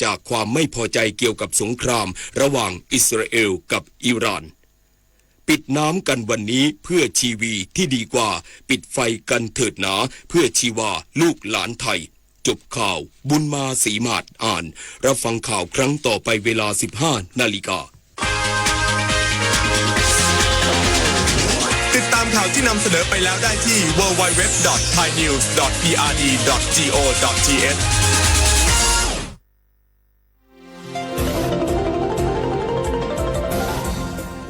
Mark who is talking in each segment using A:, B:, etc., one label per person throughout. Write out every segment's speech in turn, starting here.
A: จากความไม่พอใจเกี่ยวกับสงครามระหว่างอิสราเอลกับอิหร่านปิดน้ำกันวันนี้เพื่อชีวีที่ดีกว่าปิดไฟกันเถิดหนาเพื่อชีวาลูกหลานไทยจบข่าวบุญมาศรีมาศอ่านรับฟังข่าวครั้งต่อไปเวลา 15 นาฬิกา
B: ติดตามข่าวที่นำเสนอไปแล้วได้ที่ www.thainews.prd.go.th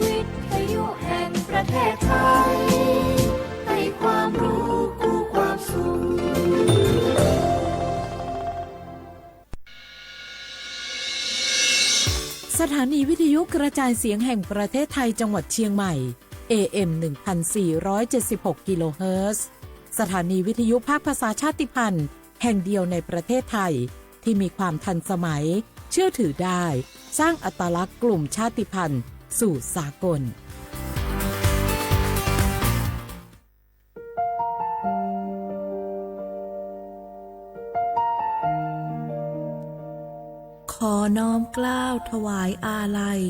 C: วิทยุแห่งประเทศไทยให้ความรู้คู่ความสุข
D: สถานีวิทยุกระจายเสียงแห่งประเทศไทยจังหวัดเชียงใหม่ AM 1476 กิโลเฮิรตซ์สถานีวิทยุภาคภาษาชาติพันธุ์แห่งเดียวในประเทศไทยที่มีความทันสมัยเชื่อถือได้สร้างอัตลักษณ์กลุ่มชาติพันธุ์สู่สากลขอน้อมเกล้าถวายอาลัย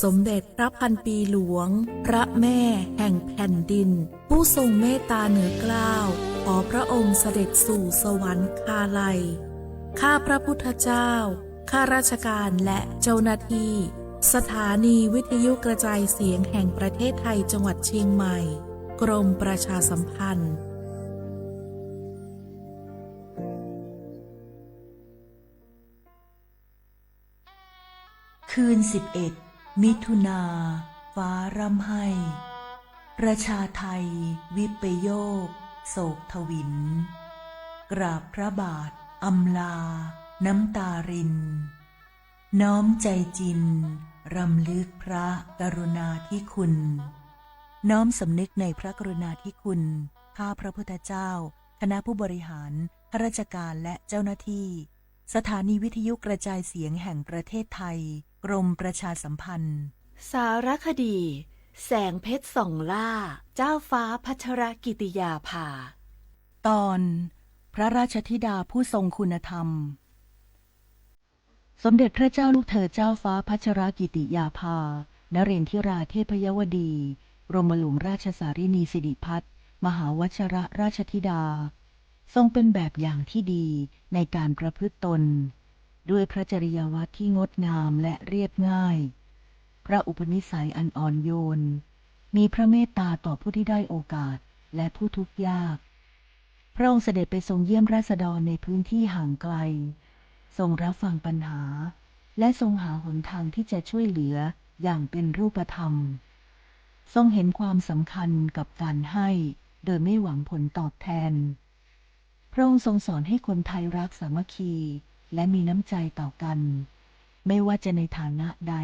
D: สมเด็จพระพันปีหลวงพระแม่แห่งแผ่นดินผู้ทรงเมตตาเหนือเกล้าขอพระองค์เสด็จสู่สวรรคาลัยข้าพระพุทธเจ้าข้าราชการและเจ้าหน้าที่สถานีวิทยุกระจายเสียงแห่งประเทศไทยจังหวัดเชียงใหม่กรมประชาสัมพันธ์
E: คืน11 มิถุนาฟ้าร่ำไห้ประชาไทยวิปโยคโศกทวินกราบพระบาทอำลาน้ำตารินน้อมใจจินรำลึกพระกรุณาธิคุณน้อมสำนึกในพระกรุณาธิคุณข้าพระพุทธเจ้าคณะผู้บริหารข้าราชการและเจ้าหน้าที่สถานีวิทยุกระจายเสียงแห่งประเทศไทยกรมประชาสัมพันธ์
F: สารคดีแสงเพชรส่องล่าเจ้าฟ้าพัชรกิติยาภา
E: ตอนพระราชธิดาผู้ทรงคุณธรรมสมเด็จพระเจ้าลูกเธอเจ้าฟ้าพัชรกิติยาภานเรนทิราเทพยวดีกรมหลวงราชสารินีสิริพัฒน์มหาวชิรราชธิดาทรงเป็นแบบอย่างที่ดีในการประพฤติตนด้วยพระจริยวัตรที่งดงามและเรียบง่ายพระอุปนิสัยอันอ่อนโยนมีพระเมตตาต่อผู้ที่ได้โอกาสและผู้ทุกข์ยากพระองค์เสด็จไปทรงเยี่ยมราษฎรในพื้นที่ห่างไกลทรงรับฟังปัญหาและทรงหาหนทางที่จะช่วยเหลืออย่างเป็นรูปธรรมทรงเห็นความสำคัญกับการให้โดยไม่หวังผลตอบแทนพระองค์ทรงสอนให้คนไทยรักสามัคคีและมีน้ำใจต่อกันไม่ว่าจะในฐานะใด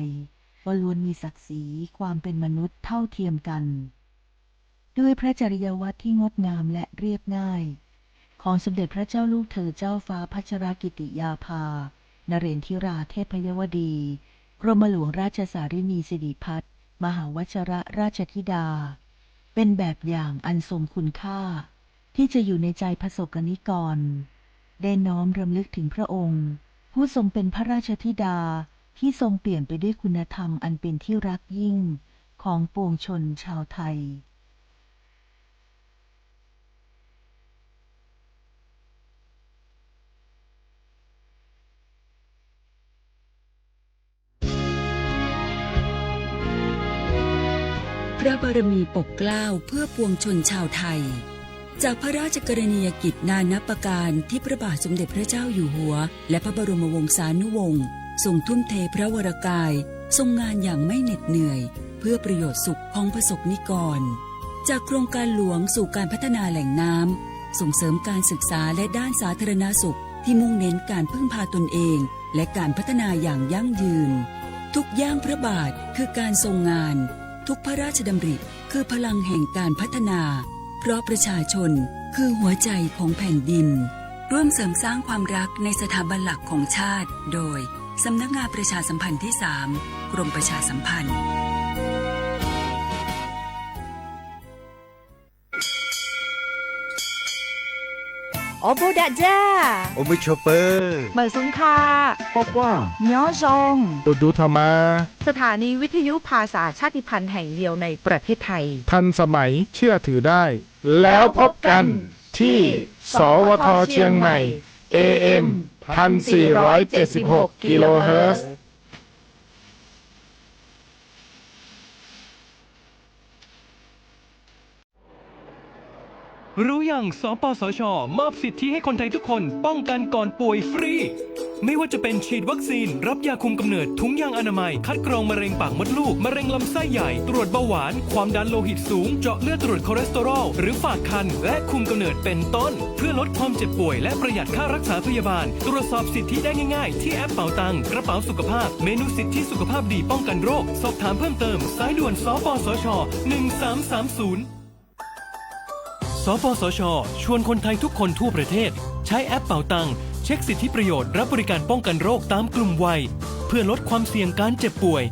E: ก็ล้วนมีศักดิ์ศรีความเป็นมนุษย์เท่าเทียมกันด้วยพระจริยวัตรที่งดงามและเรียบง่ายของสมเด็จพระเจ้าลูกเธอเจ้าฟ้าพัชรกิติยาภานเรนทิราเทพยวดีกรมหลวงราชสารินีสิริพัฒน์มหาวชิรราชธิดาเป็นแบบอย่างอันทรงคุณค่าที่จะอยู่ในใจประสบกนิกรได้น้อมรำลึกถึงพระองค์ผู้ทรงเป็นพระราชธิดาที่ทรงเปลี่ยนไปด้วยคุณธรรมอันเป็นที่รักยิ่งของปวงชนชาวไทย
G: พระบารมีปกเกล้าเพื่อปวงชนชาวไทยจากพระราชกรณียกิจนานับประการที่พระบาทสมเด็จพระเจ้าอยู่หัวและพระบรมวงศานุวงศ์ทรงทุ่มเทพระวรกายทรงงานอย่างไม่เหน็ดเหนื่อยเพื่อประโยชน์สุขของประสบนิกรจากโครงการหลวงสู่การพัฒนาแหล่งน้ำส่งเสริมการศึกษาและด้านสาธารณสุขที่มุ่งเน้นการพึ่งพาตนเองและการพัฒนาอย่างยั่งยืนทุกย่างพระบาทคือการทรงงานทุกพระราชดำริคือพลังแห่งการพัฒนาเพราะประชาชนคือหัวใจของแผ่นดินร่วมเสริมสร้างความรักในสถาบันหลักของชาติโดยสำนักงานประชาสัมพันธ์ที่ 3 กรมประชาสัมพันธ์
C: ว
F: โอโบดะจ้า
H: โอมิโชเปอร์
F: เหมอซุนคา
H: บอกว่า
F: ย้อซง
H: ดูธรรมา
F: สถานีวิทยุภาษาชาติพันธุ์แห่งเดียวในประเทศไทย
H: ทันสมัยเชื่อถือได้ แล้วพบกันที่ สวทเชียงใหม่ AM 1476 กิโลเฮิรตซ์
I: รู้อย่างสปสช มอบสิทธิให้คนไทยทุกคนป้องกันก่อนป่วยฟรี ไม่ว่าจะเป็นฉีดวัคซีน รับยาคุมกำเนิด ถุงยางอนามัย คัดกรองมะเร็งปากมดลูก มะเร็งลำไส้ใหญ่ ตรวจเบาหวาน ความดันโลหิตสูง เจาะเลือดตรวจคอเลสเตอรอล หรือฝากครรภ์และคุมกำเนิดเป็นต้น เพื่อลดความเจ็บป่วยและประหยัดค่ารักษาพยาบาล ตรวจสอบสิทธิได้ง่ายๆ ที่แอปเป๋าตัง กระเป๋าสุขภาพ เมนูสิทธิสุขภาพดีป้องกันโรค สอบถามเพิ่มเติม สายด่วน สปสช 1330 สปสช ชวนคนไทยทุกคนทั่วประเทศ ใช้แอปเป๋าตังเช็คสิทธิประโยชน์รับบริการป้องกันโรคตามกลุ่มวัย เพื่อลดความเสี่ยงการเจ็บป่วย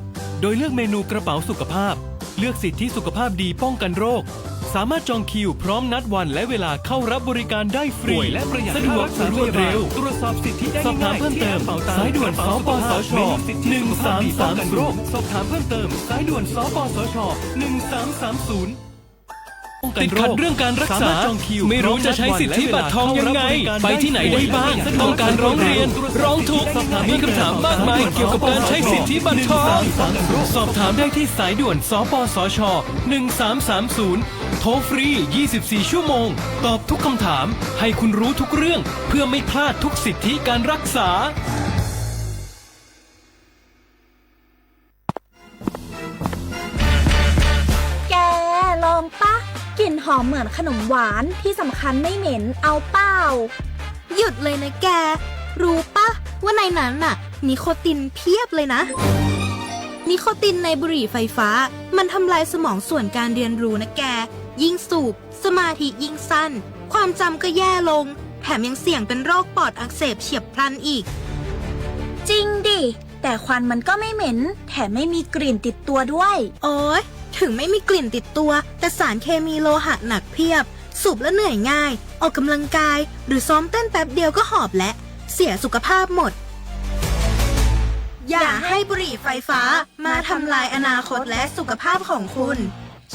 I: โดยเลือกเมนูกระเป๋าสุขภาพ เลือกสิทธิสุขภาพดีป้องกันโรค สามารถจองคิวพร้อมนัดวันและเวลาเข้ารับบริการได้ฟรีและประหยัดสะดวกรวดเร็วตรวจสอบสิทธิได้ง่ายๆเพิ่มเติมสายด่วนสปสช1330สอบถามเพิ่มเติมสายด่วนสปสช1330ติดขัดเรื่องการรักษาไม่รู้จะใช้สิทธิบัตรทองยังไงไปที่ไหนได้บ้างต้องการร้องเรียนร้องทุกข์มีคำถามมากมายเกี่ยวกับการใช้สิทธิบัตรทองสอบถามได้ที่สายด่วนสปสช1330โทรฟรี 24 ชั่วโมงตอบทุกคำถามให้คุณรู้ทุกเรื่องเพื่อไม่พลาดทุกสิทธิการรักษา
J: แกลองปะกลิ่นหอมเหมือนขนมหวานที่สำคัญไม่เหม็นเอาเปล่าหยุดเลยนะแกรู้ปะว่าในนั้นน่ะนิโคตินเพียบเลยนะนิโคตินในบุหรี่ไฟฟ้ามันทำลายสมองส่วนการเรียนรู้นะแกยิ่งสูบสมาธิยิ่งสั้นความจำก็แย่ลงแถมยังเสี่ยงเป็นโรคปอดอักเสบเฉียบพลันอีกจริงดิแต่ควันมันก็ไม่เหม็นแถมไม่มีกลิ่นติดตัวด้วยโอ๊ยถึงไม่มีกลิ่นติดตัวแต่สารเคมีโลหะหนักเพียบสูบแล้วเหนื่อยง่ายออกกำลังกายหรือซ้อมเต้นแป๊บเดียวก็หอบและเสียสุขภาพหมดอย่าให้บุหรี่ไฟฟ้ามาทำลายอนาคตและสุขภาพของคุณ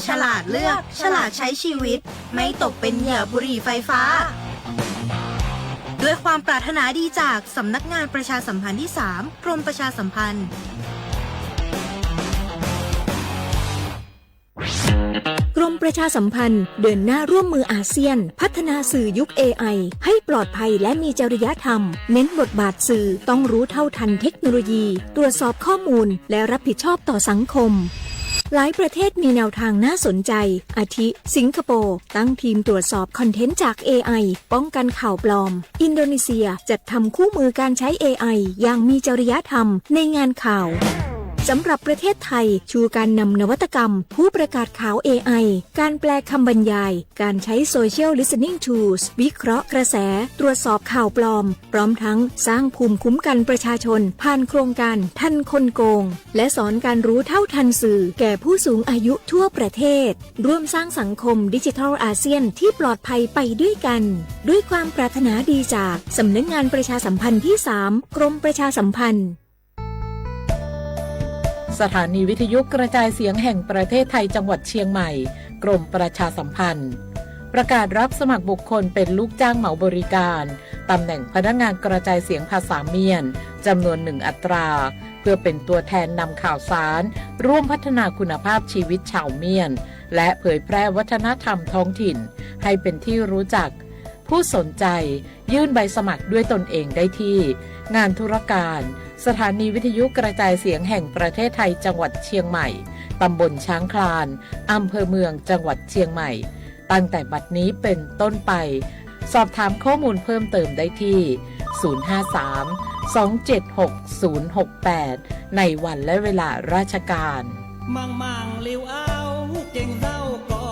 J: ฉลาดเลือกฉลาดใช้ชีวิตไม่ตกเป็นเหยื่อบุหรี่ไฟฟ้าด้วยความปรารถนาดีจากสำนักงานประชาสัมพันธ์ที่ 3 กรมประชาสัมพันธ์
K: กรมประชาสัมพันธ์เดินหน้าร่วมมืออาเซียนพัฒนาสื่อยุค AI ให้ปลอดภัยและมีจริยธรรมเน้นบทบาทสื่อต้องรู้เท่าทันเทคโนโลยีตรวจสอบข้อมูลและรับผิดชอบต่อสังคมหลายประเทศมีแนวทางน่าสนใจอาทิสิงคโปร์ตั้งทีมตรวจสอบคอนเทนต์จาก AI ป้องกันข่าวปลอมอินโดนีเซียจัดทำคู่มือการใช้ AI อย่างมีจริยธรรมในงานข่าวสำหรับประเทศไทยชูการนำนวัตกรรมผู้ประกาศข่าว AI การแปลคำบรรยายการใช้ Social Listening Tools วิเคราะห์กระแสตรวจสอบข่าวปลอมพร้อมทั้งสร้างภูมิคุ้มกันประชาชนผ่านโครงการทันคนโกงและสอนการรู้เท่าทันสื่อแก่ผู้สูงอายุทั่วประเทศร่วมสร้างสังคมดิจิทัลอาเซียนที่ปลอดภัยไปด้วยกันด้วยความปรารถนาดีจากสำนักงานประชาสัมพันธ์ที่ 3 กรมประชาสัมพันธ์
L: สถานีวิทยุกระจายเสียงแห่งประเทศไทยจังหวัดเชียงใหม่กรมประชาสัมพันธ์ประกาศรับสมัครบุคคลเป็นลูกจ้างเหมาบริการตำแหน่งพนักงานกระจายเสียงภาษาเมียนจำนวน1 อัตราเพื่อเป็นตัวแทนนำข่าวสารร่วมพัฒนาคุณภาพชีวิตชาวเมียนและเผยแพร่วัฒนธรรมท้องถิ่นให้เป็นที่รู้จักผู้สนใจยื่นใบสมัครด้วยตนเองได้ที่งานธุรการสถานีวิทยุกระจายเสียงแห่งประเทศไทยจังหวัดเชียงใหม่ตำบลช้างคลานอำเภอเมืองจังหวัดเชียงใหม่ตั้งแต่บัดนี้เป็นต้นไปสอบถามข้อมูลเพิ่มเติมได้ที่053-276-068ในวันและเวลาราชการ
M: มังลิวเอาเก่งเศร้าก็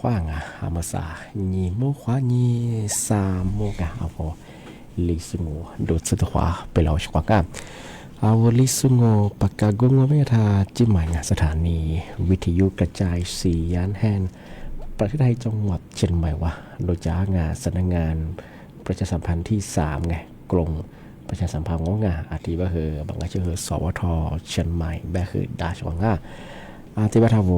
N: ว้างอ่ะอามาซานีโมขวานีซาโมกะเอาพอลิสุงโดดสุดขวาไปเราชกว่าเอาลิสุงปากกากงเมธาจิมหมายสถานีวิทยุกระจายเสียงแห่งประเทศไทยจังหวัดเชียงใหม่วะโดยจากงานสำนักงานประชาสัมพันธ์ที่3ไงกรมประชาสัมพันธ์งงาอาทิบะเฮอบางชื่อสวทเชียงใหม่แบบคือดาชวังาอาทิบะทาว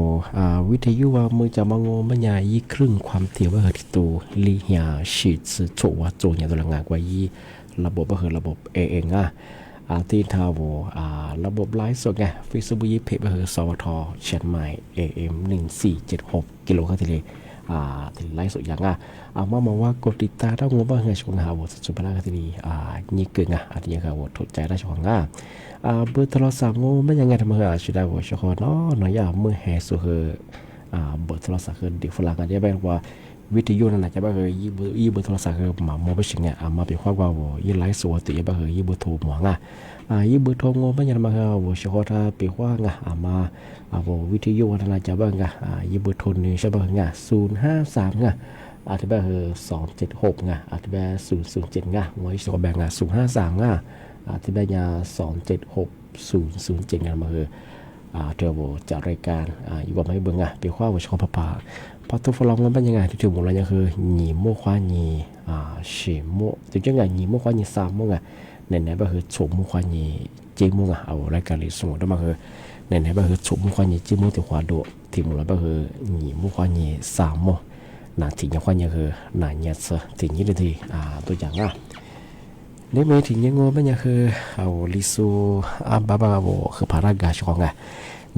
N: วิทยุว่ามือจะมางบรรยายยี่ครึ่งความเที่ยวบะเฮอที่ตูลีเฮียชีดสืโฉวโจเนี่ยตัวงานกว่ายี่ระบบบะเฮอระบบเองอาทิทาวระบบไลฟ์สดไงเฟซบุ๊กยี่เพจบะเฮอสวทเชียงใหม่ AM 1476กิโลเฮิรตซ์ถึงไลฟ์สดอย่างมองว่ากดติดตามถ้างบบ้างไงชงหาบทสุภาพคดีนี่เกินอาทิยังค่ะบทถูกใจได้ชงเบอร์โทรศัพท์งบไม่ยังไงทำไมชุดได้บทชงน้อยมือแห่สุเหเบอร์โทรศัพท์คือดิฟลังกันได้แบบว่าวิทยุนั่นแหละจะแบบยี่เบอร์โทรศัพท์คือหมาโมบิชเนี่ยมาเป็นข้อความว่ายี่ไลฟ์สดติแบบยี่เบอร์โทรหมวงยี่เบอร์โทรงบไม่ยังมาค่ะบทชงถ้าเป็นข้อมาวิทยุนั่นแหละจะแบบยี่เบอร์โทรนี่ใช่ป่ะ053อาทิตย์แบบ276อาทิตย์แบบ007วันที่2แบ่ง053อาทิตย์แบบ276 007มาเดี๋ยวจะรายการอยู่กับไม่เบิ่งเป็นข้อว่าชอบป่าพอตัวฟลองมันเป็นยังไงที่ถึงหมดแล้วยังคือหนีโมขวาหนีฉีโมถึงจะไงหนีโมขวาหนี3โมไหนๆก็คือโฉมโมขวาหนีเจโมเอารายการเลยสมมติว่าคือไหนๆก็คือโฉมโมขวาหนีเจโมถึงขวาโดที่หมดแล้วก็คือหนีโมขวาหนี3โมนาทียังควรยังคือนาเนียสถึง20 นาทีตัวอย่างนี่เมื่อถึงยังงงไม่ยังคือเอาลิซูบาบาโบคือพารากาชของ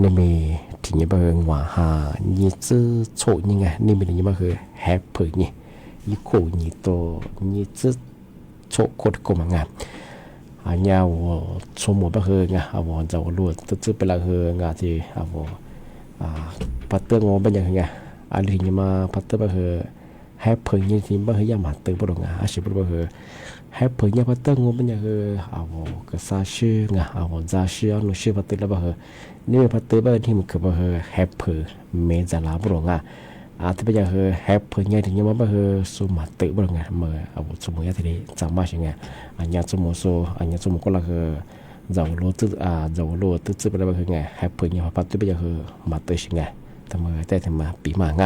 N: นี่มีถึงยังเป็นว่ายี่จื้อโฉยังไงนี่มีถึงยังคือแฮปเปิลนี่ยี่โคยี่โตยี่จื้อโฉโคตรกลมงเนี่ยว่าชมหมดก็คือเอาว่าจะรู้ตื้อไปละคืองานที่เอาว่าปัตเตอร์งงเป็นยังไงอะไรที่มาพัฒนาคือให้เพิ่งยี่ที่บ้าคือยามาตึงปรงอาชีพบ้าคือให้เพิ่งยี่พัฒนางบเป็นยังคือเอาก็ซาชื่เอาซาชื่อนุชื่อพัฒนาบ้าคือนี่พัฒนาบ้าที่มันคือบ้าคือให้เพิ่งเมจลาปรงที่เป็นยังคือให้เพิ่งยี่ที่ยี่มาบ้าคือสุมาตึงปรงเมื่อเอาสมุยที่นี่จำมาใช่ไงอันยังสมุโซอันยังสมุก็ละคือจะโลตื้อไปแล้วบ้าคือไงให้เพิ่งยี่พัฒนาเป็นยังคือมาตึงใช่ไงทำไมแต่ทำไมปีมาง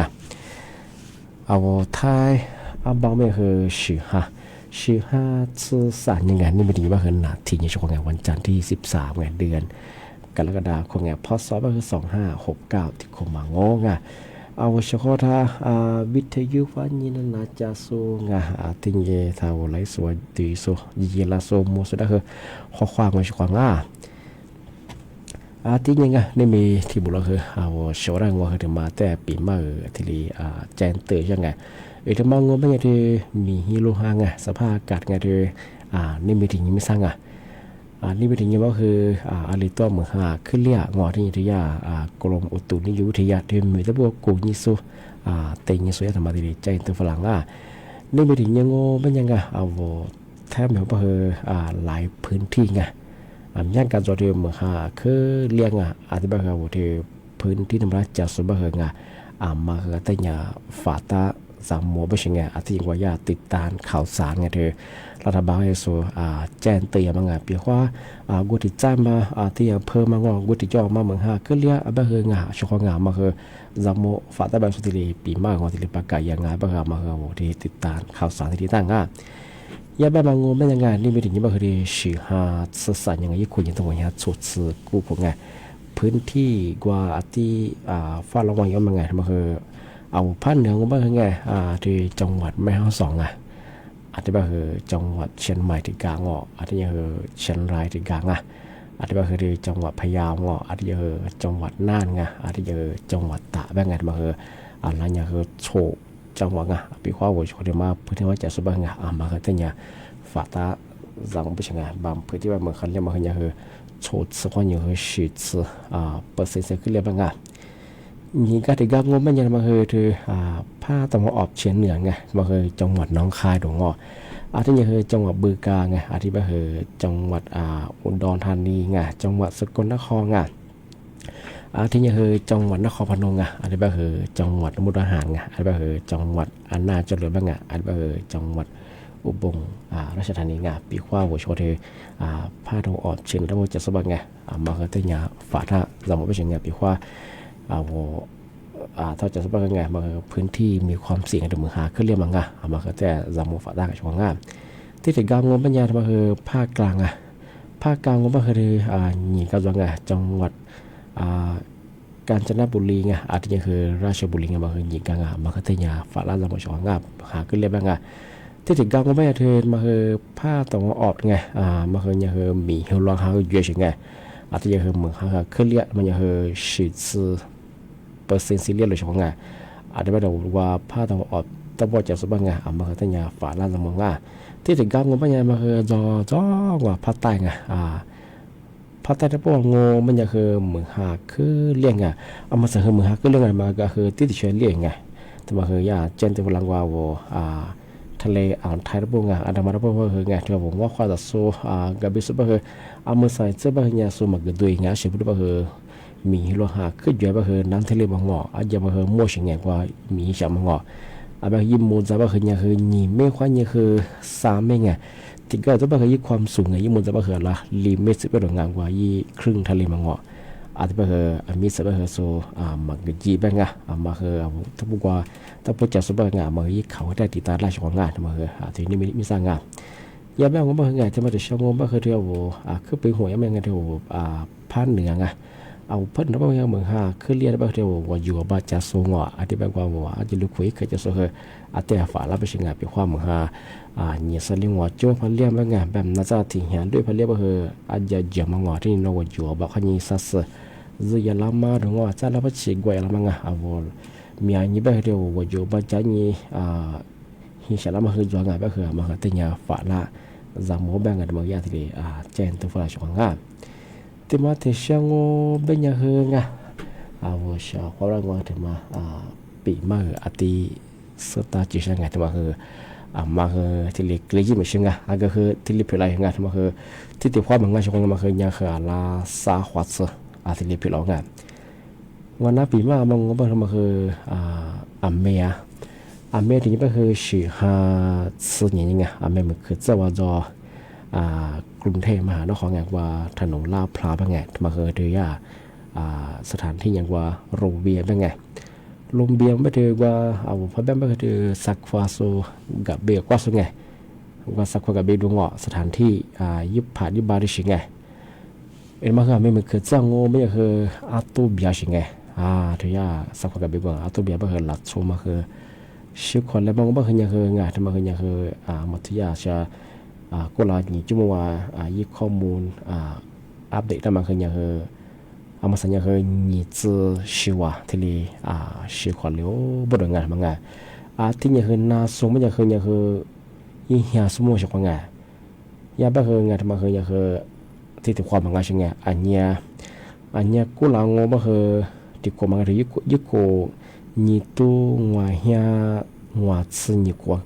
N: เอาท้ายบางไม่คือ15ชื่อสารยังไงนี่ไม่ดีว่าคือนาทีนี้ช่วงไงวันจันทร์ที่13ไงเดือนกรกฎาคมไงพศก็คือ2569ที่คมางงเอาเฉพาะถ้าวิทยุฟันยินนาจาสูงติงเยทาวไลสวดีโซยีลาโซโมสุดาคือข้อความไว้ช่วงที่ยังไงนี่มีที่บุรุษคือเอาโชว์ร่างว่าคือมาแต่ปีมาที่ลีแจนเตอร์ยังไงที่มองงเป็นไงที่มีฮิโรฮาไงสภาพอากาศไงที่นี่มีถึงยังไม่สร้างนี่มีถึงยังว่าคืออาริตัวเหมือนขึ้นเรียงอที่นิยากรมอุตุนิยมวิทยาที่มีตะบัวกูนิสุเตยิสุยธรรมะที่แจนเตอร์ฝรั่งนี่มีถึงยังงเป็นยังไงเอาแทบเหมือนว่าคือหลายพื้นที่ไงย่านการจอดเรือเมืองคือเลี้ยงอาทิตย์บางที่พื้นที่ธรรมราชจะสมบูรณ์มาคือแต่ยาฝาตาสามโมไม่ใช่ไงอาทิตย์ว่าญาติดตามข่าวสารไงเธอรัฐบาลให้โซแจ้งเตือนมาไงเปียกว่ากุฏิจ้ามาที่อำเภอมางอกุฏิจ่อมาเมืองคือเลี้ยบางคือชกงามาคือสามโมฝาตาแบบสุดที่ปีมากของที่ปากกาอย่างไงบางมาคือที่ติดตามข่าวสารที่ตั้งยาบ้ามางงเป็นยังไงนี่ไม่ถึงยี่บ้าคือที่สื่อสารยังไงยี่คุยยังต้องว่าสุดสื่อกู้ผมไงพื้นที่กว่าที่ฟ้าระวังยังไงมันคือเอาพันเหนืองบ้างไงที่จังหวัดแม่ฮ่องสอนอาจจะบ้าคือจังหวัดเชียงใหม่ที่กลางอาจจะยังคือเชียงรายที่กลางอาจจะบ้าคือที่จังหวัดพะเยาอาจจะยังคือจังหวัดน่านอาจจะยังจังหวัดตากแบบไงมันคืออะไรอย่างคือโฉจังหวะปีข้าววัวชนมาเพื่อที่ว่าจะสบายมาคือเนี่ยฝาตาจังไปช่างบางเพื่อที่ว่าเมื่อคันเรียกมาคือคือโฉดสักวันอยู่คือฉีดเปอร์เซ็นต์ขึ้นเรียบร้อยนี่ก็ถือว่างบไม่ยังมาคือผ้าตะวันออกเฉียงเหนือไงมาคือจังหวัดน้องคายดงอาจจะยังคือจังหวัดบึงกาฬไงอาจจะคือจังหวัดอุดรธานีไงจังหวัดสกลนคร ที่นี่คือจังหวัดนครพนมอ่ะอันนี้ก็คือจังหวัดมุกดาหารอ่ะอันนี้ก็คือจังหวัดอำนาจเจริญบ้างอ่ะอันนี้ก็คือจังหวัดอุบลราชธานีอ่ะปีขว้าหัวโชว์ที่ภาคตะวันออกเฉียงตะวันตกสบายไงมาคือที่เนี่ยฝ่าท่าสมมติว่าเฉียงไงปีขว้าถ้าจะสบายไงมาคือพื้นที่มีความเสี่ยงในเมืองหาขึ้นเรียบมั้งอ่ะมาคือแต่สมมติฝ่าท่ากับช่วงงานที่ถึงการงมปัญญามาคือภาคกลางอ่ะภาคกลางก็คือหนีกับจังไงจังหวัดกาญจนบุรีไงอาจจะคือราชบุรีไงมาคือหญิงกลางมาคือที่เนี่ยฝ่าล่าสมมติช่วงงานหาขึ้นเรียบบ้างอ่ะที่ถึงการก็ไม่เทินมาคือผ้าตะวันออกไงมาคือเนี่ยคือมีเฮลองหาอยู่เฉยไงอาจจะคือเหมือนหาขึ้นเรียบมันเนี่ยคือ10%ซีเรียสเลยช่วงไงอาจจะไม่ได้ว่าผ้าตะวันออกตะวันจะสบายไงมาคือที่เนี่ยฝ่าล่าสมมติว่าที่ถึงการก็ไม่เนี่ยมาคือจอว่าผ้าใต้ไงภาคใต้ที่พวกงูมันจะคือเหมือนหาคือเลี้ยงไงเอามาใส่คือเหมือนหาคือเลี้ยงไงมาก็คือที่ติดเชื้อเลี้ยงไงแต่มาคือยาเจนที่พลังว่าทะเลอ่าวไทยที่พวกไงอันดามันที่พวกคือไงที่ผมว่าความต่อสู้กับบิสุบคือเอามาใส่เสื้อผ้าเนี่ยสู้มาเกิดด้วยไงสิ่งที่พวกคือมีโลหะขึ้นอยู่คือน้ำทะเลบางเงาะอาจจะมาคือมั่วสิ่งไงกว่ามีฉะบางเงาะแบบยิมมูจะว่าคือเนี่ยคือหนีไม่ค่อยเนี่ยคือสามไม่ไงที่ก็จะว่าคือยี่ความสูงไงยี่มูจะว่าคือละลิมิตสิบเป็นงานกว่ายี่ครึ่งทะเลบางเงาะอาจจะว่าคือมีสิบว่าคือโซมาเกิดจีบไงมาคือถ้าพวกว่าถ้าพวกจะสบายงานมายี่เขาได้ติดตามราชของงานมาคือทีนี้มีสร้างงานยามแม่ผมว่าคือไงจะมาจะช่างงว่าคือเที่ยวคือไปหัวยามแม่ไงเที่ยวภาคเหนือไงเอาเพิ่นแล้วว่าเหมือนหาคือเรียนว่าเที่ยวว่าอยู่ว่าจะสูงอ่ะอาจจะแบบว่าอาจจะลุกคุยเคยจะโซคืออาจจะฝ่ารับไปชิงงานไปความเหมือนหาเนี่ยสลิงว่าโจ้พันเลี้ยงว่าไงแบบน่าจะทิ้งหันด้วยพันเลี้ยงว่าคืออาจจะเจียมงอที่เราว่าอยู่ว่าขยี้ซัสจะยาลามาถึงว่าจะรับไปชิงกว่าละมั้งอ่ะมีอันนี้แบบเดียวว่าอยู่บ้านจันนี่ฮิชาลามาคือจังไงแบบคือมาคือที่เนี่ยฝ่าละจำโมแบงกันมาอย่างที่เจนตัวฝ่ายช่วงงานที่มาที่เชียงโง่เป็นยังไงว่าชาวเขาเรียกว่าที่มาปีมาอาทิสตาจิเชียงไงที่มาคือมาคือที่เล็กเล็กยิ่งไม่เชียงไงก็คือที่เล็กเปล่าอย่างไงที่มาคือที่ติดความเหมือนกันช่วงมาคือยังคือลาซาหัวซ์ที่เล็กเปล่าไงวันนั้นปีมามันก็มาคือเมียที่นี่ก็คือชื่อ4年ไงเมียมันคือจะว่าจะกรุงเทพมหานครไงว่าถนนลาดพร้าวเป็นไงมาคือเดียสถานที่อย่างว่าโรงเบียร์เป็นไงโรงเบียร์ไม่ถือว่าพอแบงไม่ถือสักฟ้าโซกับเบียร์กว่าสุดไงว่าสักฟ้ากับเบียร์ดวงเหาะสถานที่ยิบผ่านยิบบาริชิงไงมาคือไม่เหมือนคือจ้างโง่ไม่คืออาตูเบียชิงไงถือยาสักฟ้ากับเบียร์ว่าอาตูเบียร์ไม่คือหลัดโชมาคือชื่อคนแล้วบางก็คือยังคือไงทำไมคือยังคือมัธยาชาก็ลาหนีจุ่มว่ายี่ข้อมูลอัปเดตได้มาคือยังคือมาสัญญาคือหนีจื้อชีวะที่ลีชีขวัญเลี้ยวบดงานมั้งไงที่ยังคือน่าสงไม่ยังคือยี่เหี้ยสมุนชีขวัญไงยาบ้าคือไงทำไมคือยังคือที่ติดความมั้งไงใช่ไงอันเนี้ยกูลางงบ้าคือติดความมั้งคือยี่โก你都我遐我吃你过，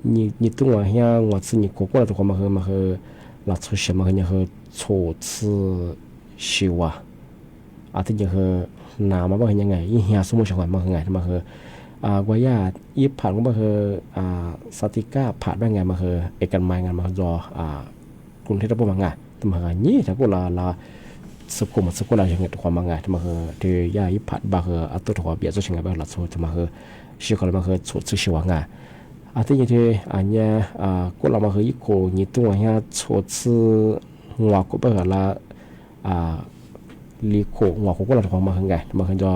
N: 你都我遐我吃你过过来的话嘛和拿出什么和你和错吃修啊，ที่จะคือน้ำมาบ้างยังไงยี่ห้อสมุนไพรมาคือไงมาคือว่าญาติยี่ผ่านก็มาคือสติก้าผ่านได้ไงมาคือเอกมัยงานมาจอกรุงเทพฯมาไงแต่มานี่ถ้ากูลาสกุลอะไรอย่างเงี้ยความมั่งไงที่มาคือที่ยายิพัดบาคืออัตตัวเบียดตัวเชิงแบบหลักสูตรที่มาคือชื่อเขาเลยมาคือสูตรชื่อว่าไงที่อย่างที่อันเนี้ยกูเรามาคือยี่โกยี่ตัวเนี้ยสูตรหัวกูแบบละลีโกหัวกูเราความมาคือไงมาคือจอ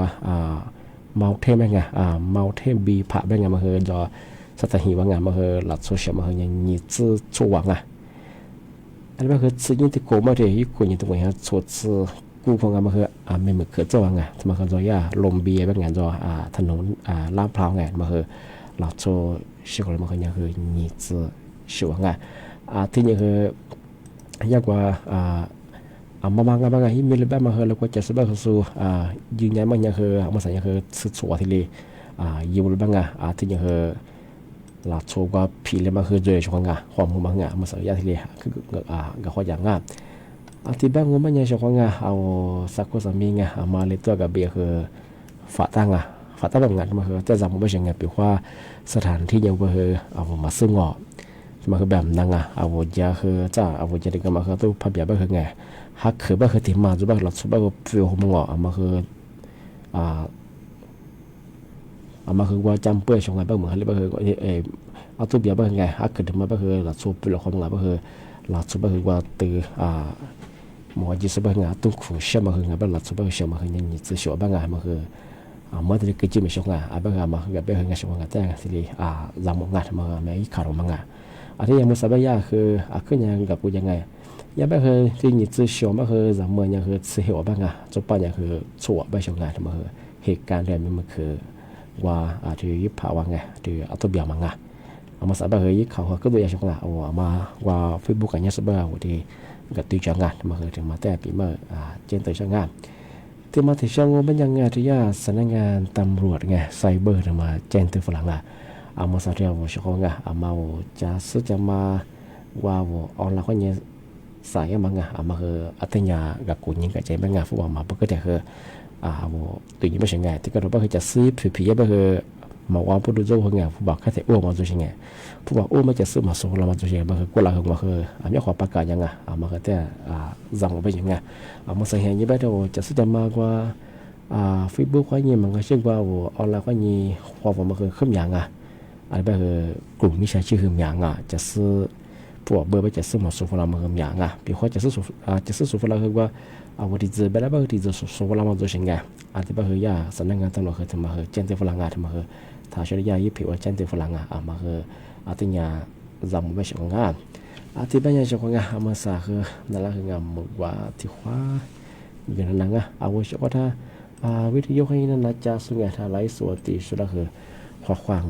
N: เมาเทมไงเมาเทมบีผ่าแบบไงมาคือจอสัตหีว่าไงมาคือหลักสูตรมาคือยังยี่จื้อชัวไงอันนี้คือสิ่งที่โกมาเดียคนยังต้องอย่างชดกู้พงกันมาคือไม่เหมือนเคยจ้าไงมาคือจอย่าลมเบียแบบไงจอถนนลาดพร้าวไงมาคือหลักโซ่ชื่อของมันคือยังคือยี่จื้อชัวไงที่นี่คือยากกว่ามาบางกันบางอย่างที่มีแบบมาคือแล้วก็จะสบายคือยืนยันมันยังคือมาสั่งยังคือสุดสวยที่เลยยืมแบบไงที่นี่คือหลักโชว์ว่าผีเลยมาคือเจอช่วงงาความหัวงามาสัญญาที่เลยคือกับข้ออย่างงา ที่บ้านงูมันยังชอบงาเอาสักคนสามีไงมาเลยตัวกับเบียคือฝาตั้งฝาตั้งแบบงั้นมาคือจะจำไม่ใช่ไงเป็นว่าสถานที่ยังว่าคือเอามาซึ่งออกมาคือแบบนั่งเอายาคือจ้าเอายาเด็กมาคือตู้พับยาบ้าคือไงฮักคือบ้าคือที่มาจุบ้าหลับจุบ้าคือฟิวหัวงอมาคือมาคือว่าจำเปื่อยชงไงบ้างเหมือนหรือบ้าคือเอาตู้เบียบ้าคือไงฮักคือที่มาบ้าคือหลับจุเป็นหลับความงาบ้าคือหลับจุบ้าคือว่าตือหมอจีสบ้างาตุ้งขู่เชื่อมาคือไงบ้างหลับจุบ้าคือเชื่อมาคือยังจีชัวบ้างไงมาคือเมื่อที่เกิดไม่ชงไงบ้างมาคือแบบบ้างไงชงไงแต่สิริจำงานมาไม่ขาดมาไงอันที่ยังไม่สบายยาคือขึ้นยังกับกูยังไงยังไม่เคยที่你自小ไม่เคยจำเมื่อยังคือเสียบ้างจุดปัญญาคือชั่วไม่ชงไงทำไมคือเหตุการณ์เรื่องมันคือว่าที่ยิบผ่าว่าไงที่เอาตัวเบียร์มาไงเอามาสบายเคยยิบเขาก็ตัวอย่างชงไงเอามาว่าเฟซบุ๊กกันยังสบายว่าที่กับตีจังงานทำไมคือถึงมาแต่ปีเมื่อเจนตัวจังงานที่มาถึงช่วงมันยังไงที่ยาสำนักงานตำรวจไงไซเบอร์มาเจนตัวฝรั่งเอามาสาเรียวชงไงเอามาจะซื้อจะมาว่าออนไลน์ก็ยังสายมังเอามาคืออัตยากับกุญยิงกับใจมังฟุตบอลมาปกติคือตัวนี้ไม่ใช่ไงที่ก็รู้ว่าคือจะซื้อผีๆก็คือมาว่าผู้ดูโจ้คือไงผู้บอกแค่แต่อ้วนมาตัวใช่ไงผู้บอกอ้วนไม่จะซื้อมาส่งเรามาตัวใช่ไงมันคือกุหลาบมาคืออันนี้ขอประกาศยังไงเอามาคือแต่สั่งไปยังไงเอามาใส่เห็นยี่แบบเราจะซื้อจะมากว่าเฟซบุ๊กก็ยี่มันก็เชื่อว่าออนไลน์ก็ยี่ความว่ามันคือขึ้นยังไงอันนี้คือกลุ่มมิจฉาชีพขึ้นยังจะซื้อพวกเบอร์ไปจะซื้อมาส่งเรามาขึ้นยัง比如จะซื้อส่งเราคือว่าวันที่จะไปแล้ววันที่จะส่งเรามาตัวเช่นไงอันที่ว่าคือยาสำนักงานตำรวจคือทำมาคือเจนเตฝรั่งทำมาคือถ้าใช้ยายี่ผิวเจนเตฝรั่งมาคืออันที่ยาจำไม่ใช่ของงานอันที่ไม่ใช่ของงานมาสาคือนั่นแหละคืองานหมดว่าที่ว่าอย่างนั้นเอาไว้ช่วยถ้าวิทยุให้นั่นนะจะสุงถ้าไลฟ์สดตีสุดก็คือขวาง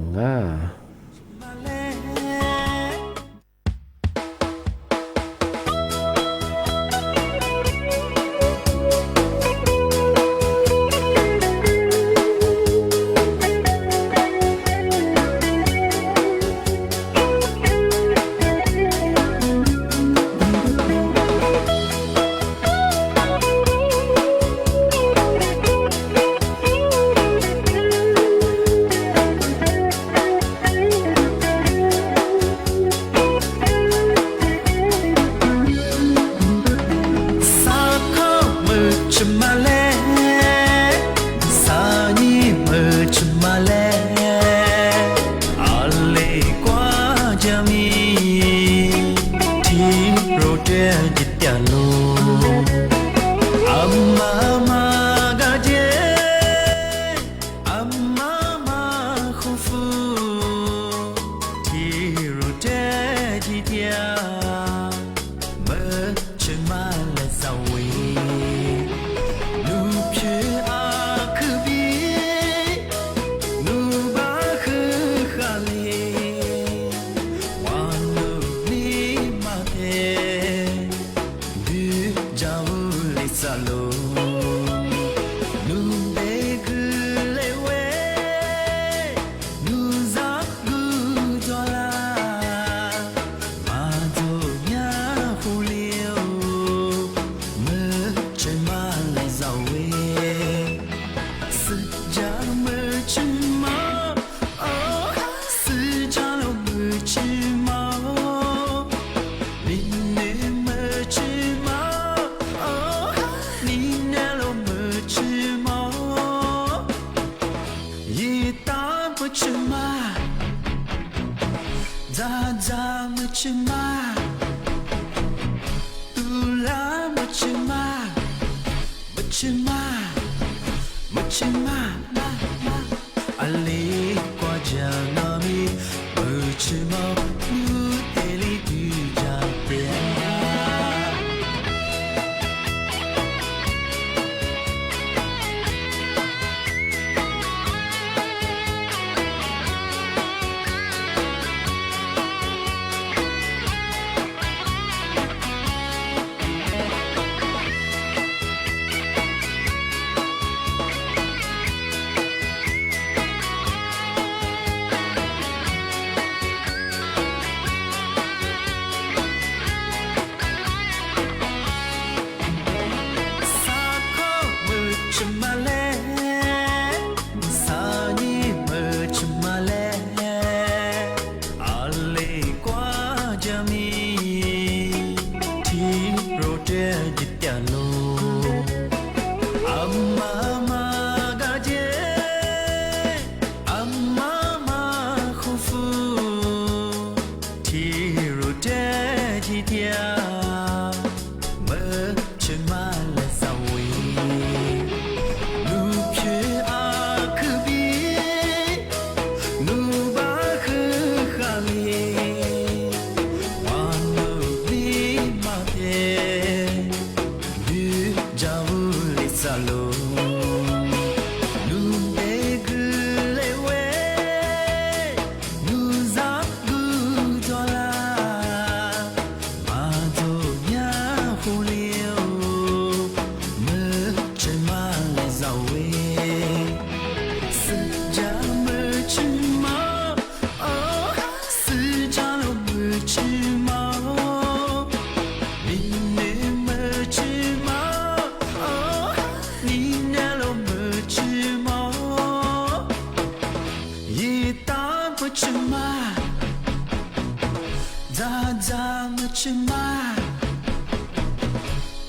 M: 咋咋么吃嘛，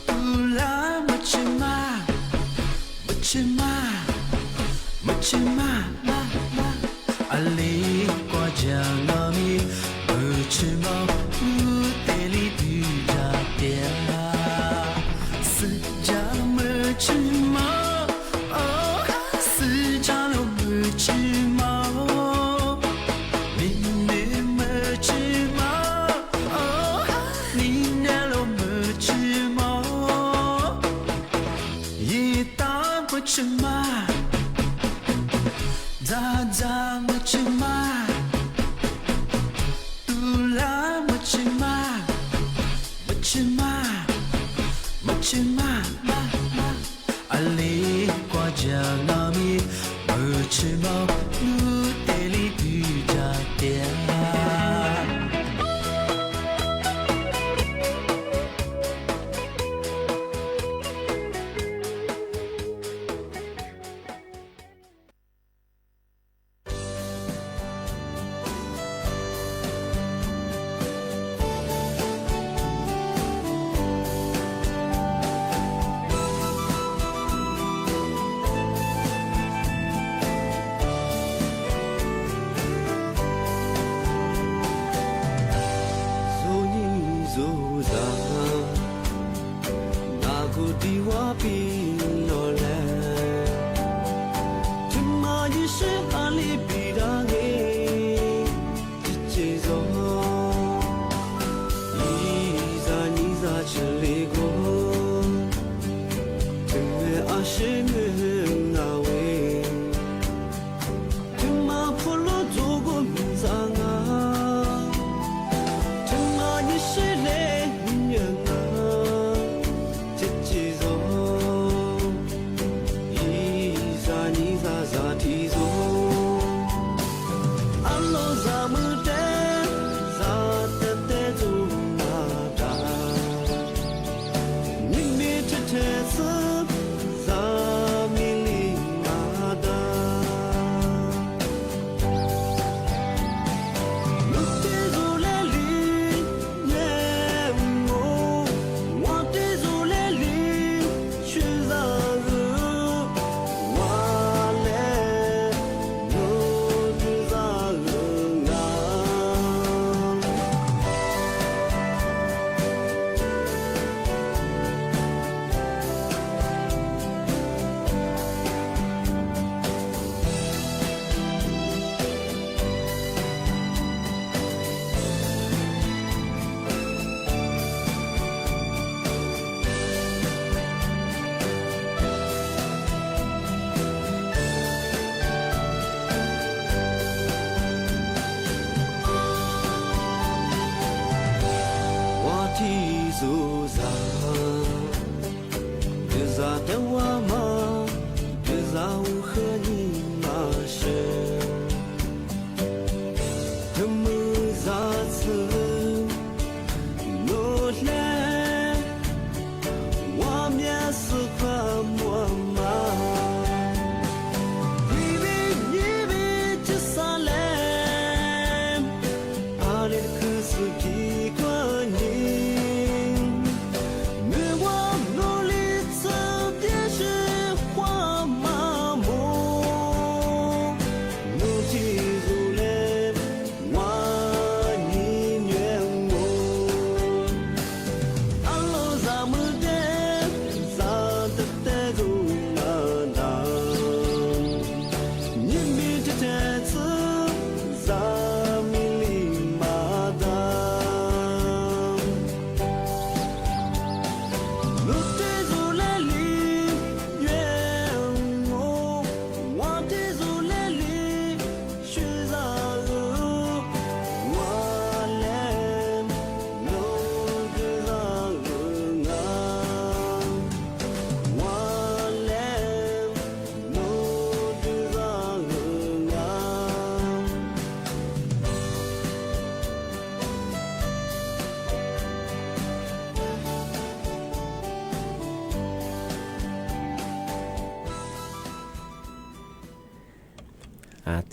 M: 不啦么吃嘛，么吃嘛，么吃嘛嘛嘛，阿里瓜酱糯米，么吃嘛，不得里比扎点，四家么吃嘛，哦，四家了么吃嘛。吃嘛，咋咋么吃嘛，嘟啦么吃嘛，么吃嘛，么吃嘛嘛嘛，阿里瓜酱糯米，么吃嘛，不得里比扎点。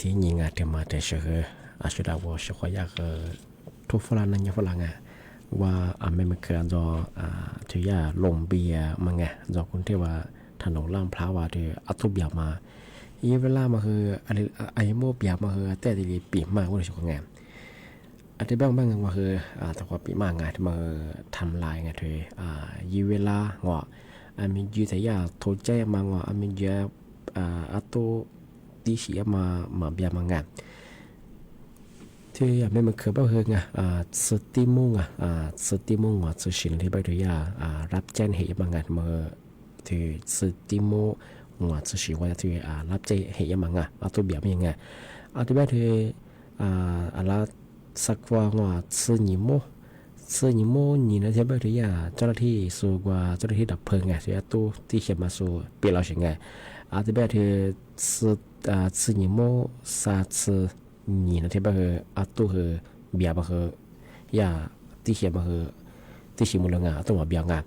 N: ที่ยิงอาเทมาแต่เชื่ออาชุดาวชขวายาก ทุฝรั่งนั่นยังฝรั่งอ่ะว่าไม่มาเคยจอถือยาลมเบียมาไงจอคนที่ว่าถนนล่างพร้าวว่าถืออัตุบยามาอีเวลามาคือไอ้โมบยามาคือแต่ดีปีมากว่าเลยชงงานอันที่บ้างว่าคือแต่ว่าปีมากไงที่มาทำลายไงถือยีเวลาเงาะมียืดแต่ยาโทใจมาเงาะมียาอัตุดีสีมาเบียมางานที่ไม่มาเคยบ้างคือไงสติมุงสติมุงว่าจะสิ่งที่ไปถือยารับแจ้งเหตุบางงานมาที่สติมุงว่าจะสิ่งว่าที่รับแจ้งเหตุบางงานตัวเบียบยังไงที่แบบที่อะไรสักว่าสื่อนิโมนี่นะที่แบบที่เจ้าหน้าที่สู้กว่าเจ้าหน้าที่ดับเพลิงไงที่ตัวที่เขียนมาสู้เปลี่ยนเราสิ่งไงที่แบบที่สื่อนิโมซาสื่อนี่นะที่แบบตัวคือเบียบคือที่เขียนมาคือที่ชิมุลงาตัวเบียงา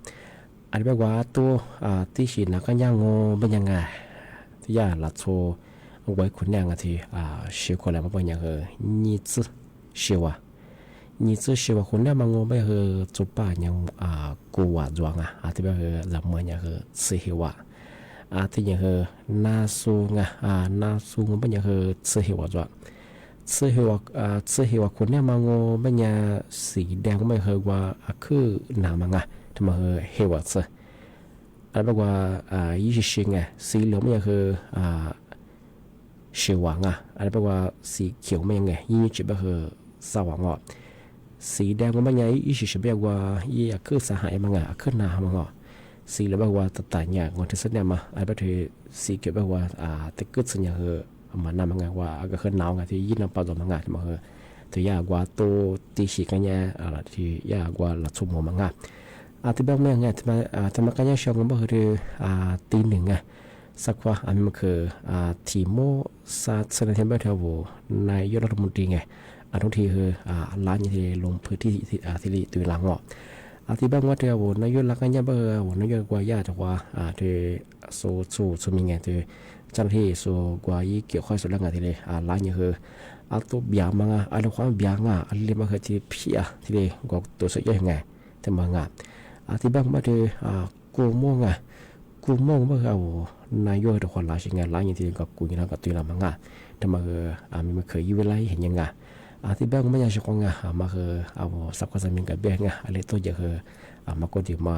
N: อันแบบว่าตัวที่ชินนักย่างงเป็นยังไงที่ลัดโซไว้คนยังที่เชื่อคนแล้วมาเป็นยังนี่จื้อเชื่อว่าคนเนี่ยมางงไปคือจุป้ายังกูว่าจวงที่แบบลำเมืองยังสิเหวะที่ยังน่าสู้น่าสู้เป็นยังสิเหวะจวงซื้อเหวะคนเนี่ยมางงเป็นยังสีแดงไม่เคยว่าคือหนามังทำไมเหวะซะอันแบบว่ายี่สิบชิงสีเหลืองไม่คือเฉียวหวางอันแบบว่าสีเขียวไม่ยังยี่สิบแบบคือสว่างสีแดงมันยังยี่สิบแบบว่ายี่คือสหายมังคือหนามังสีเหลืองแบบว่าตัดต่างอย่างวันที่สุดเนี่ยมาอันแบบที่สีเขียวแบบว่าแต่ก็สัญญามันนำมาไงว่าก็คือหนาวไงที่ยิ่งนำปลาตัวมังงะที่มาที่ยากว่าตัวตีฉีกันเนี่ยที่ยากว่าหลักสมองมังงะที่แบบนี้ไงที่มากันเนี่ยชงมันก็คือตีหนึ่งไงสักว่ามันคือทีโมซาสนาเทมเบอร์เทวในยอดรัฐมนตรีไงทุกทีคือร้านที่ลงพื้นที่ที่ตุยหลังที่แบบว่าเทวนายกรักกันเนี่ยเบอร์นายกกว่าญาติว่าที่สู้มีไงที่เจ้าหน้าที่ส่วนกว่ายี่เกี่ยวข้องสุดแล้วไงทีเลยร้านยังคือตัวเบียมังความเบียงเรียกมาคือที่พี่ทีเลยก็ตัวสุดยอดยังไงแต่มังที่บ้างมาที่กูม่วงเมื่อเอานายกตัวคนร้ายยังไงร้านยังทีกับกูยังกับตัวละมังแต่มามีมาเคยยี่เวลาเห็นยังไงที่บ้างไม่ยังชกงมาคือเอาสับกระสับมิงกับเบี้ยงอะไรตัวเยอะคือมาก็ดีมา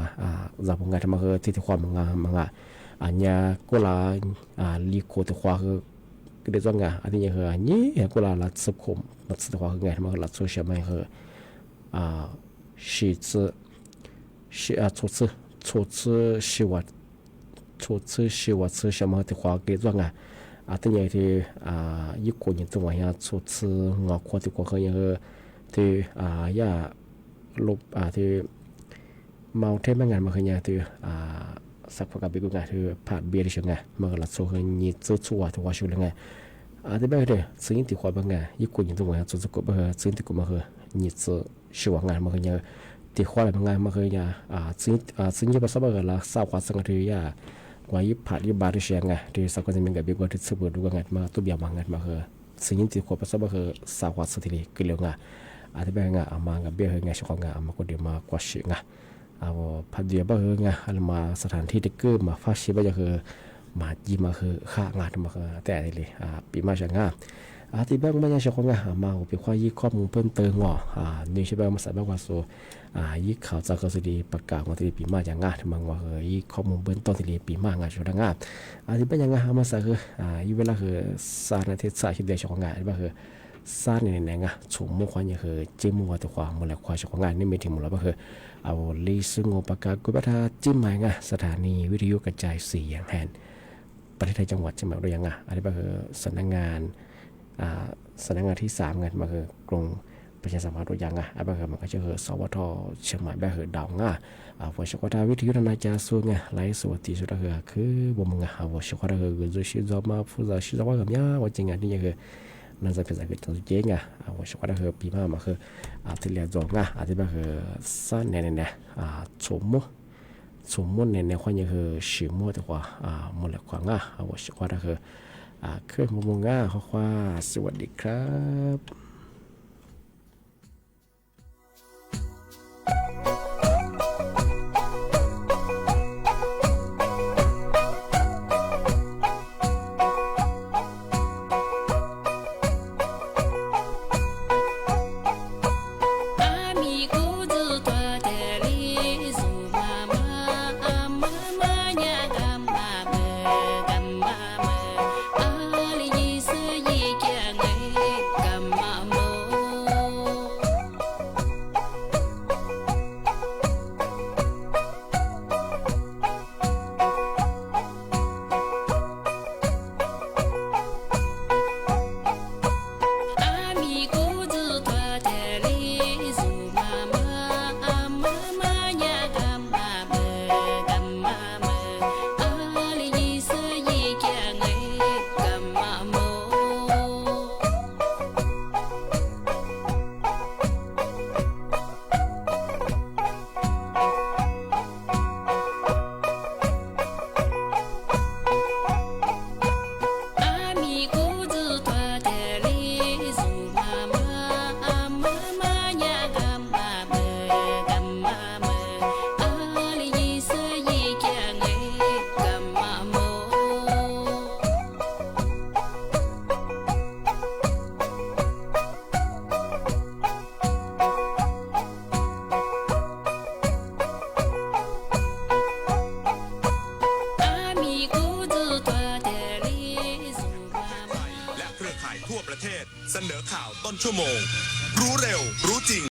N: จับงานแต่มาคือที่ความมังอันนี้ก็ลาลีโคตัวขวาคือเดี๋ยวจะไงอันนี้คืออันนี้ก็ลาลัดสับคมลัดตัวขวาคือไงที่มันลัดโซเชียลไม่คือชีชีวัดเชื่อมาตัวขวาเดี๋ยวจะไงอันนี้ที่ญี่ปุ่นยังตัวอย่างโซชื่องอขวาตัวขวาคือยังที่ลบที่เมาเทปไม่งานมาคือยังที่สักพักกับบิ๊กงานที่ผ่านเบียร์ดิฉันไงเมื่อหลังโซ่คือยี่จุดชัวที่ว่าชิวเลยไงที่แบบเดียวสิ่งที่ขวาบ้างไงญี่ปุ่นยังตัวอย่างจุดสุดแบบสิ่งที่กูมาคือยี่จุดชิวงานมาคือยังที่ขวาอะไรบ้างไงมาคือยังสิ่งที่ภาษาบ้างละสาวขวาสังเกตยากว่ายี่ผ่านยี่บาร์ดิฉันไงที่สักพักจะมีกับบิ๊กว่าที่สืบดูกันไงมาตัวเบียร์บางไงมาคือสิ่งที่ขวาภาษาบ้างคือสาวขวาสุดที่เกลียวไงที่แบบไงมากับเบียร์ไงชิวงานมาก็เดี๋ยวมากว่าชิไงพัดเดียบคือไงมาสถานที่ที่คือมาฟาชิบก็คือมาจีมาคือข้างานมาคือแต่เลยปีมาจากงานที่บ้านไม่ใช่ชงงานมาไปคว้ายี่ข้อมูลเพิ่มเติมนี่ใช่ไหมมาใส่บ้างว่าโซยี่ข่าวจากกสิดีประกาศว่าที่ปีมาจากงานมังว่ายี่ข้อมูลเบื้องต้นที่ปีมางานชุดงานที่บ้านยังงานมาใส่คือยี่เวลาคือสารเทศสายชิดเดียชงงานบ้างคือสารเนี่ยไงชมมุขวันยังคือเจ้ามัวตัวความมูลค่าชงงานนี่ไม่ถึงมูลบ้างคือเอาลีซึ่งงประกาศกุบัตรจิ้มหมายไงสถานีวิทยุกระจายเสียงแห่งประเทศไทยจังหวัดใช่ไหมหรือยังอันนี้ก็คือสำนักงานที่3ไงมาคือกรงประชาสัมพันธ์ตัวอย่างอันนี้ก็มันก็จะคือสวทเชียงใหม่แบบคือดาวผู้ชกว่าวิทยุนาจะสู้ไงไลฟ์สดที่สุดคือบ่มึงผู้ชกว่าคือจะชิจอมาผู้จะชิจอว่าแบบนี้ว่าจริงนี่คือนั่นจะเป็นสิ่งที่ต้องเจ๊งผู้ชกว่าคือปีมาคือที่เรียนจบที่แบบคือสั้นเนี่ยสมมุติในความยังคือชิมตัวกว่ามูลค่าผู้ชกว่าคือเครื่องมือข้อความสวัสดีครับ
B: ทั่วประเทศเสนอข่าวต้นชั่วโมง รู้เร็วรู้จริง